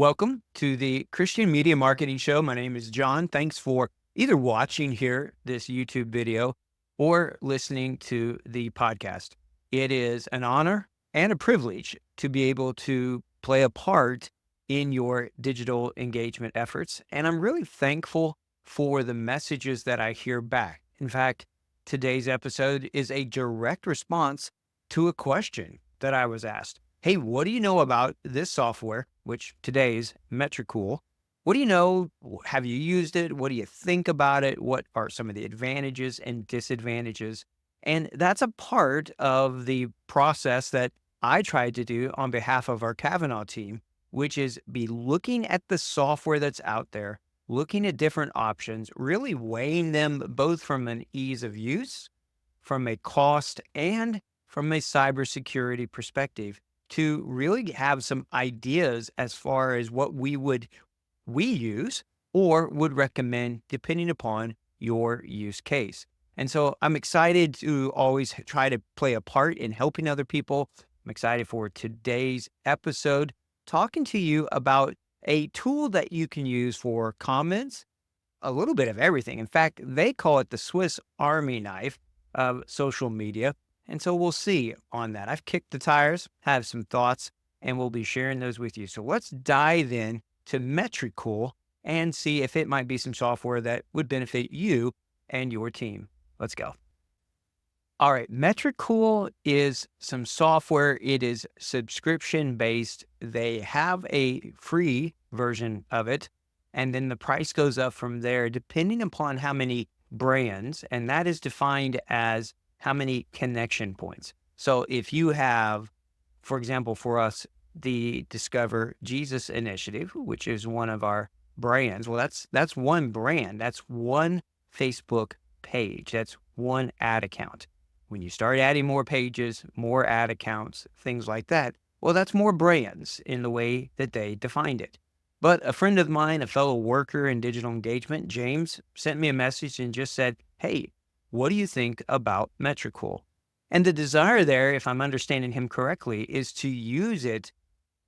Welcome to the Christian Media Marketing Show. My name is John. Thanks for either watching here this YouTube video or listening to the podcast. It is an honor and a privilege to be able to play a part in your digital engagement efforts. And I'm really thankful for the messages that I hear back. In fact, today's episode is a direct response to a question that I was asked. Hey, what do you know about this software, which today is Metricool? What do you know? Have you used it? What do you think about it? What are some of the advantages and disadvantages? And that's a part of the process that I tried to do on behalf of our Kavanaugh team, which is be looking at the software that's out there, looking at different options, really weighing them both from an ease of use, from a cost, and from a cybersecurity perspective to really have some ideas as far as what we use or would recommend depending upon your use case. And so I'm excited to always try to play a part in helping other people. I'm excited for today's episode, talking to you about a tool that you can use for comments, a little bit of everything. In fact, they call it the Swiss Army knife of social media. And so we'll see on that. I've kicked the tires, have some thoughts, and we'll be sharing those with you. So let's dive in to Metricool and see if it might be some software that would benefit you and your team. Let's go. All right, Metricool is some software. It is subscription based. They have a free version of it, and then the price goes up from there depending upon how many brands, and that is defined as how many connection points. So if you have, for example, for us, the Discover Jesus Initiative, which is one of our brands, well, that's one brand. That's one Facebook page. That's one ad account. When you start adding more pages, more ad accounts, things like that, well, that's more brands in the way that they defined it. But a friend of mine, a fellow worker in digital engagement, James, sent me a message and just said, hey, what do you think about Metricool? And the desire there, if I'm understanding him correctly, is to use it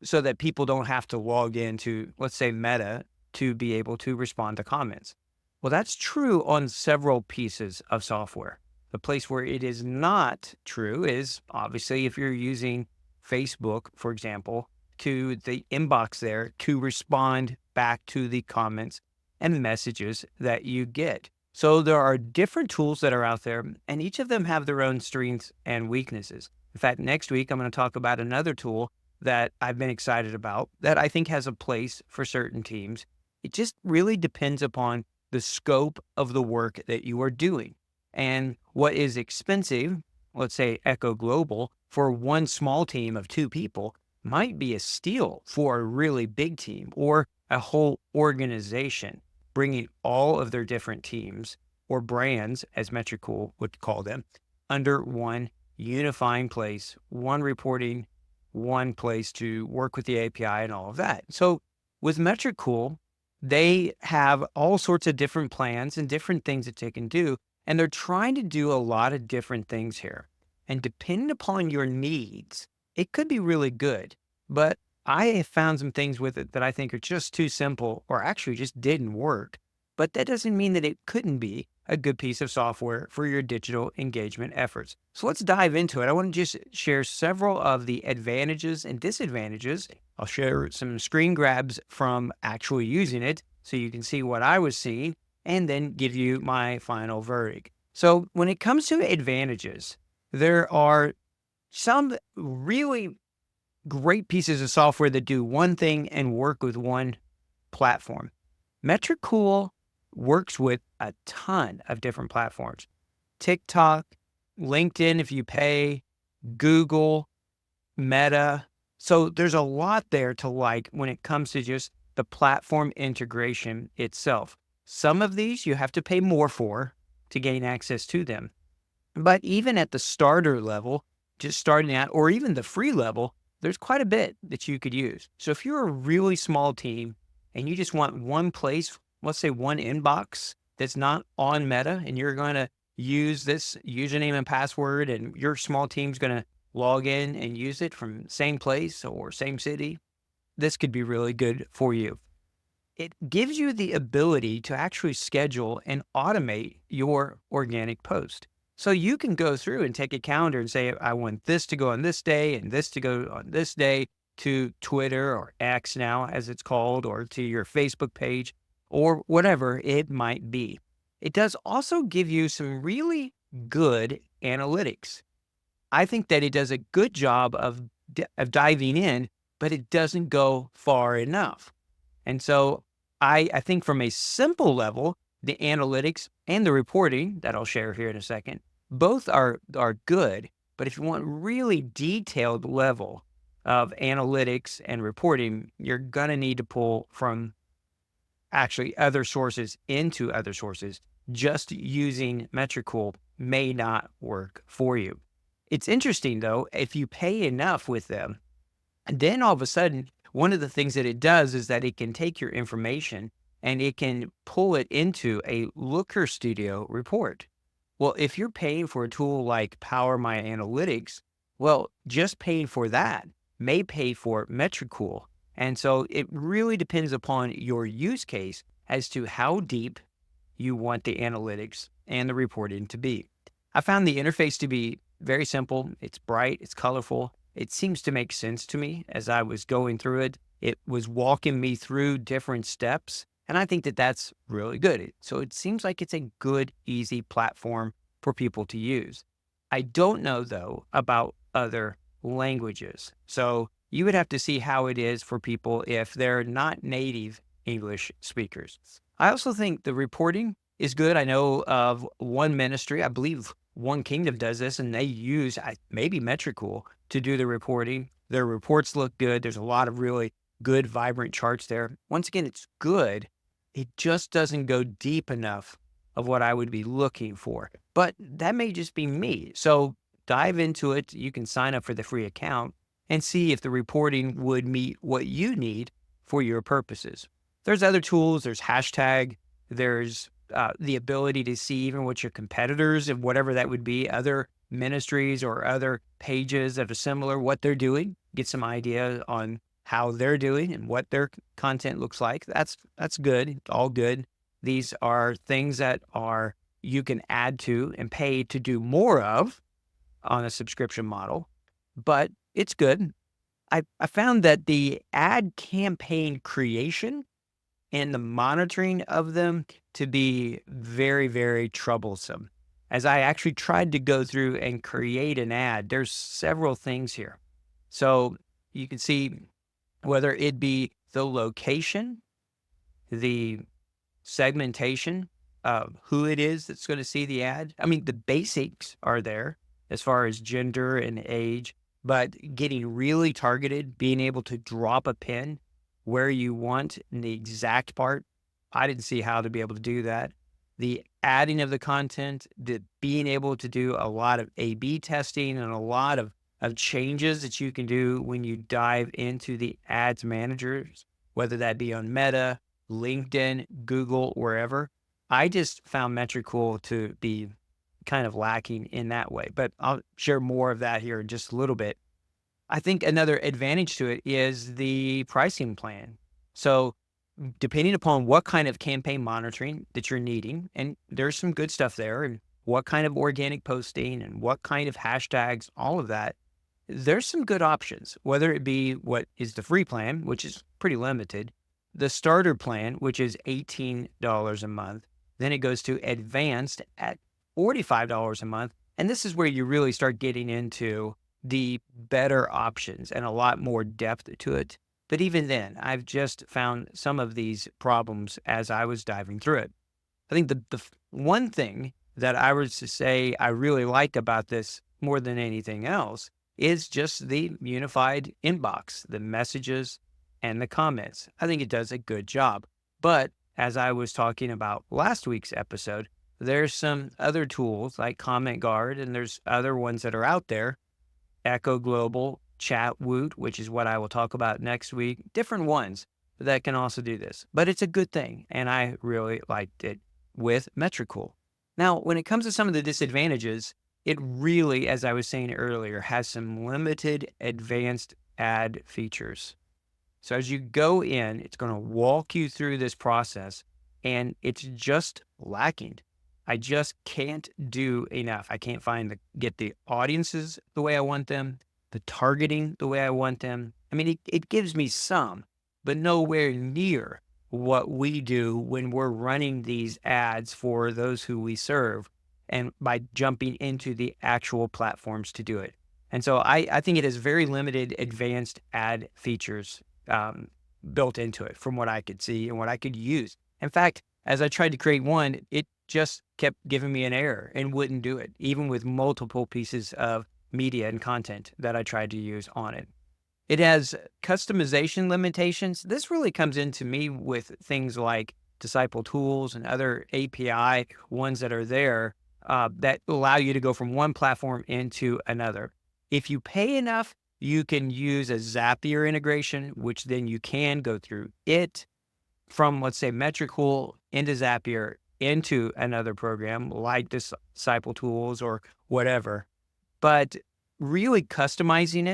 so that people don't have to log into, let's say, Meta to be able to respond to comments. Well, that's true on several pieces of software. The place where it is not true is obviously if you're using Facebook, for example, to the inbox there to respond back to the comments and messages that you get. So there are different tools that are out there, and each of them have their own strengths and weaknesses. In fact, next week, I'm going to talk about another tool that I've been excited about that I think has a place for certain teams. It just really depends upon the scope of the work that you are doing. And what is expensive, let's say Echo Global, for one small team of two people might be a steal for a really big team or a whole organization, bringing all of their different teams or brands, as Metricool would call them, under one unifying place, one reporting, one place to work with the API and all of that. So with Metricool, they have all sorts of different plans and different things that they can do. And they're trying to do a lot of different things here. And depending upon your needs, it could be really good. But I have found some things with it that I think are just too simple or actually just didn't work. But that doesn't mean that it couldn't be a good piece of software for your digital engagement efforts. So let's dive into it. I want to just share several of the advantages and disadvantages. I'll share some screen grabs from actually using it so you can see what I was seeing, and then give you my final verdict. So when it comes to advantages, there are some really great pieces of software that do one thing and work with one platform. Metricool works with a ton of different platforms. TikTok, LinkedIn if you pay, Google, Meta. So there's a lot there to like when it comes to just the platform integration itself. Some of these you have to pay more for to gain access to them. But even at the starter level, just starting out, or even the free level, there's quite a bit that you could use. So if you're a really small team and you just want one place, let's say one inbox that's not on Meta, and you're going to use this username and password, and your small team's going to log in and use it from same place or same city, this could be really good for you. It gives you the ability to actually schedule and automate your organic post. So you can go through and take a calendar and say, I want this to go on this day and this to go on this day to Twitter or X now, as it's called, or to your Facebook page or whatever it might be. It does also give you some really good analytics. I think that it does a good job of diving in, but it doesn't go far enough. And so I think from a simple level, the analytics and the reporting that I'll share here in a second, both are good. But if you want really detailed level of analytics and reporting, you're gonna need to pull from actually other sources into other sources. Just using Metricool may not work for you. It's interesting though, if you pay enough with them, and then all of a sudden, one of the things that it does is that it can take your information and it can pull it into a Looker Studio report. Well, if you're paying for a tool like Power My Analytics, well, just paying for that may pay for Metricool. And so it really depends upon your use case as to how deep you want the analytics and the reporting to be. I found the interface to be very simple. It's bright, it's colorful. It seems to make sense to me as I was going through it. It was walking me through different steps. And I think that that's really good. So it seems like it's a good, easy platform for people to use. I don't know, though, about other languages. So you would have to see how it is for people if they're not native English speakers. I also think the reporting is good. I know of one ministry, I believe One Kingdom does this, and they use maybe Metricool to do the reporting. Their reports look good. There's a lot of really good, vibrant charts there. Once again, it's good. It just doesn't go deep enough of what I would be looking for. But that may just be me. So dive into it. You can sign up for the free account and see if the reporting would meet what you need for your purposes. There's other tools. There's hashtag. There's the ability to see even what your competitors and whatever that would be, other ministries or other pages that are similar, what they're doing, get some idea on how they're doing and what their content looks like. That's good. It's all good. These are things that are you can add to and pay to do more of on a subscription model, but it's good. I found that the ad campaign creation and the monitoring of them to be very, very troublesome. As I actually tried to go through and create an ad, there's several things here. So you can see whether it be the location, the segmentation of who it is that's going to see the ad. I mean, the basics are there as far as gender and age, but getting really targeted, being able to drop a pin where you want in the exact part, I didn't see how to be able to do that. The adding of the content, the being able to do a lot of A/B testing and a lot of changes that you can do when you dive into the ads managers, whether that be on Meta, LinkedIn, Google, wherever. I just found Metricool to be kind of lacking in that way, but I'll share more of that here in just a little bit. I think another advantage to it is the pricing plan. So depending upon what kind of campaign monitoring that you're needing, and there's some good stuff there, and what kind of organic posting and what kind of hashtags, all of that, there's some good options, whether it be what is the free plan, which is pretty limited, the starter plan, which is $18 a month. Then it goes to advanced at $45 a month. And this is where you really start getting into the better options and a lot more depth to it. But even then, I've just found some of these problems as I was diving through it. I think the one thing that I was to say I really like about this more than anything else is just the unified inbox, the messages and the comments. I think it does a good job. But as I was talking about last week's episode, there's some other tools like Comment Guard, and there's other ones that are out there, Echo Global, Chatwoot, which is what I will talk about next week, different ones that can also do this. But it's a good thing, and I really liked it with Metricool. Now, when it comes to some of the disadvantages, it really, as I was saying earlier, has some limited advanced ad features. So as you go in, it's going to walk you through this process, and it's just lacking. I just can't do enough. I can't get the audiences the way I want them, the targeting the way I want them. I mean, it gives me some, but nowhere near what we do when we're running these ads for those who we serve and by jumping into the actual platforms to do it. And so I think it has very limited advanced ad features um, built into it from what I could see and what I could use. In fact, as I tried to create one, it just kept giving me an error and wouldn't do it, even with multiple pieces of media and content that I tried to use on it. It has customization limitations. This really comes into me with things like Disciple tools and other API ones that are there that allow you to go from one platform into another. If you pay enough, you can use a Zapier integration, which then you can go through it from, let's say, Metricool into Zapier into another program like Disciple tools or whatever. But really customizing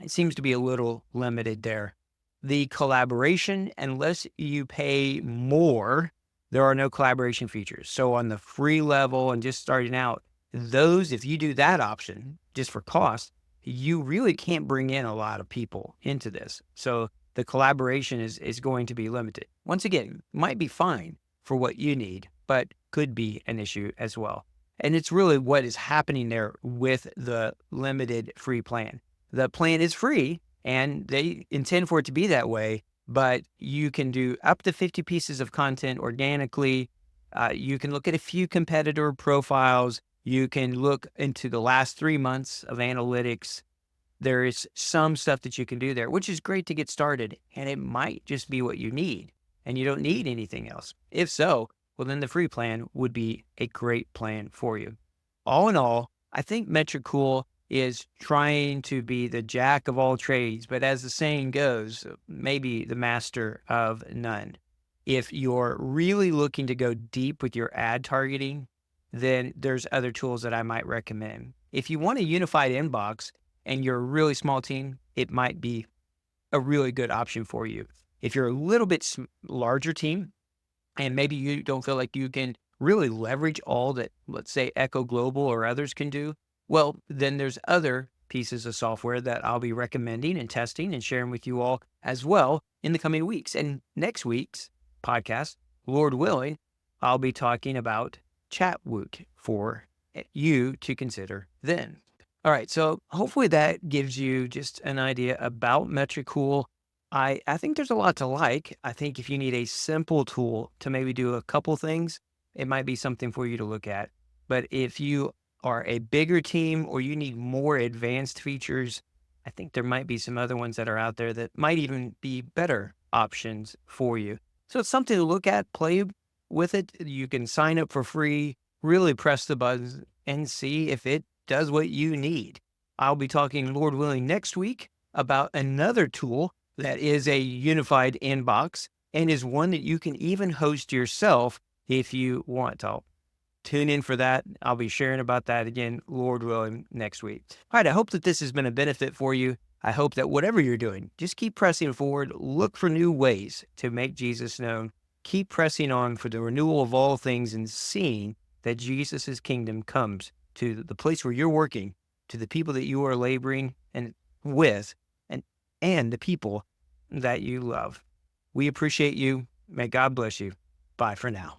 it seems to be a little limited there. The collaboration, unless you pay more, there are no collaboration features. So on the free level and just starting out, those, if you do that option just for cost, you really can't bring in a lot of people into this. So the collaboration is going to be limited. Once again, might be fine for what you need, but could be an issue as well. And it's really what is happening there with the limited free plan. The plan is free and they intend for it to be that way, but you can do up to 50 pieces of content organically. You can look at a few competitor profiles. You can look into the last 3 months of analytics. There is some stuff that you can do there, which is great to get started. And it might just be what you need and you don't need anything else. If so, well, then the free plan would be a great plan for you. All in all, I think Metricool is trying to be the jack of all trades, but as the saying goes, maybe the master of none. If you're really looking to go deep with your ad targeting, then there's other tools that I might recommend. If you want a unified inbox and you're a really small team, it might be a really good option for you. If you're a little bit larger team and maybe you don't feel like you can really leverage all that, let's say, Echo Global or others can do, well, then there's other pieces of software that I'll be recommending and testing and sharing with you all as well in the coming weeks. And next week's podcast, Lord willing, I'll be talking about Chatwook for you to consider then. All right, so hopefully that gives you just an idea about Metricool. I think there's a lot to like. I think if you need a simple tool to maybe do a couple things, it might be something for you to look at. But if you are a bigger team or you need more advanced features, I think there might be some other ones that are out there that might even be better options for you. So it's something to look at, play with it. You can sign up for free, really press the buttons and see if it does what you need. I'll be talking, Lord willing, next week about another tool that is a unified inbox and is one that you can even host yourself if you want to. Tune in for that. I'll be sharing about that again, Lord willing, next week. All right. I hope that this has been a benefit for you. I hope that whatever you're doing, just keep pressing forward. Look for new ways to make Jesus known. Keep pressing on for the renewal of all things and seeing that Jesus' kingdom comes to the place where you're working, to the people that you are laboring and with, and the people that you love. We appreciate you. May God bless you. Bye for now.